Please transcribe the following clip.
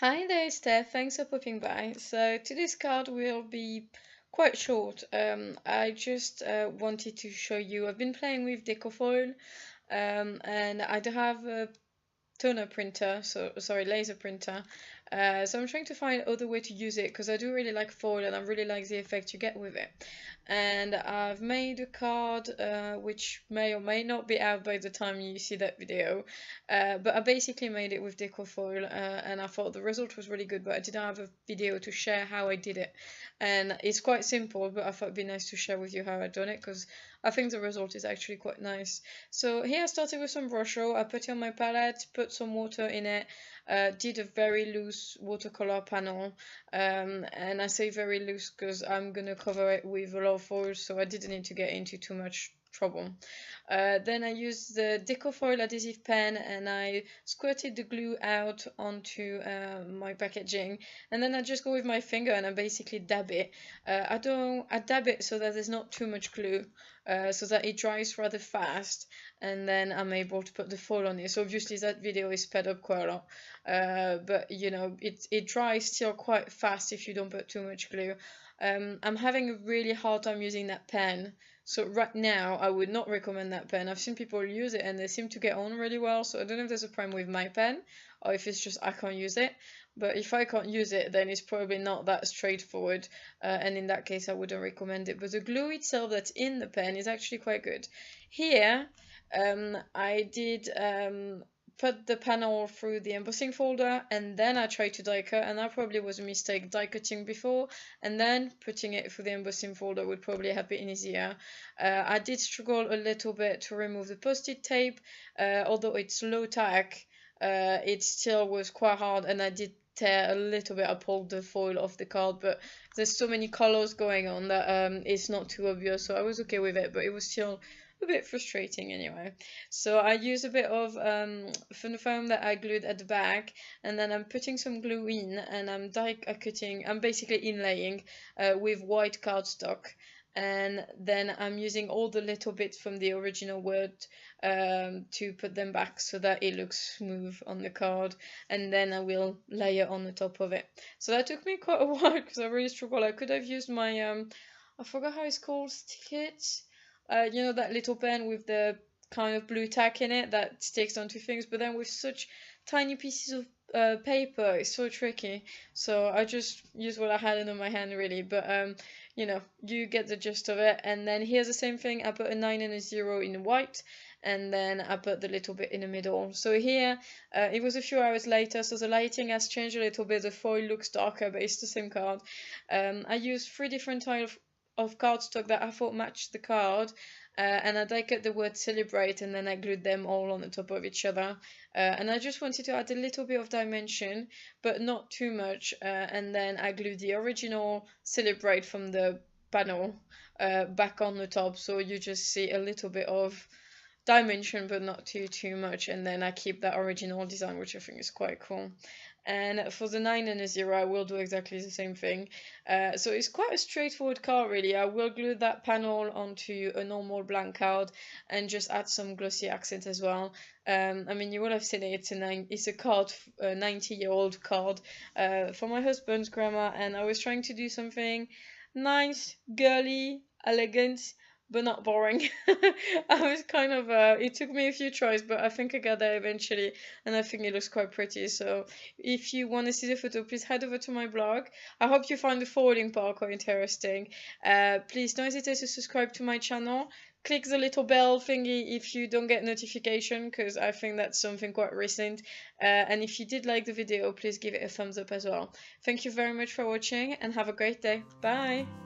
Hi there, Steph. Thanks for popping by. So today's card will be quite short. I just wanted to show you. I've been playing with Decofoil, and I do have a toner printer, so sorry, laser printer. So I'm trying to find other way to use it because I do really like foil and I really like the effect you get with it. And I've made a card which may or may not be out by the time you see that video, but I basically made it with Decofoil, and I thought the result was really good, but I didn't have a video to share how I did it. And it's quite simple, but I thought it'd be nice to share with you how I done it because I think the result is actually quite nice. So here I started with some Brusho. I put it on my palette, put some water in it, did a very loose watercolor panel, and I say very loose because I'm gonna cover it with a lot of foil, so I didn't need to get into too much trouble. Then I used the Decofoil adhesive pen and I squirted the glue out onto my packaging, and then I just go with my finger and I basically dab it. I dab it so that there's not too much glue, so that it dries rather fast, and then I'm able to put the foil on it. So obviously that video is sped up quite a lot, but you know it dries still quite fast if you don't put too much glue. I'm having a really hard time using that pen. So right now, I would not recommend that pen. I've seen people use it and they seem to get on really well. So I don't know if there's a problem with my pen or if it's just I can't use it. But if I can't use it, then it's probably not that straightforward. And in that case, I wouldn't recommend it. But the glue itself that's in the pen is actually quite good. Here, I did put the panel through the embossing folder and then I tried to die cut, and that probably was a mistake, die cutting before and then putting it through the embossing folder would probably have been easier. I did struggle a little bit to remove the post-it tape, although it's low tack, it still was quite hard and I did tear a little bit. I pulled the foil off the card, but there's so many colors going on that it's not too obvious, so I was okay with it, but it was still a bit frustrating anyway. So I use a bit of fun foam that I glued at the back, and then I'm putting some glue in and I'm die cutting, I'm basically inlaying with white cardstock, and then I'm using all the little bits from the original word to put them back so that it looks smooth on the card, and then I will layer on the top of it. So that took me quite a while because I really struggled. I could have used my I forgot how it's called, stick, you know, that little pen with the kind of blue tack in it that sticks onto things, but then with such tiny pieces of paper, it's so tricky. So I just used what I had in my hand really, but you know, you get the gist of it. And then here's the same thing. I put a 9 and a 0 in white, and then I put the little bit in the middle. So here, it was a few hours later, so the lighting has changed a little bit. The foil looks darker, but it's the same card. I used 3 different types of cardstock that I thought matched the card, and I die cut the word celebrate and then I glued them all on the top of each other, and I just wanted to add a little bit of dimension but not too much, and then I glued the original celebrate from the panel back on the top, so you just see a little bit of dimension but not too much, and then I keep that original design, which I think is quite cool. And for the 9 and a 0 I will do exactly the same thing. So it's quite a straightforward card really. I will glue that panel onto a normal blank card and just add some glossy accent as well. I mean, you will have seen it, it's a card, a 90-year-old card for my husband's grandma, and I was trying to do something nice, girly, elegant, but not boring. I was kind of, it took me a few tries, but I think I got there eventually, and I think it looks quite pretty. So if you want to see the photo, please head over to my blog. I hope you find the forwarding part quite interesting. Please don't hesitate to subscribe to my channel. Click the little bell thingy if you don't get notification, because I think that's something quite recent. And if you did like the video, please give it a thumbs up as well. Thank you very much for watching and have a great day. Bye!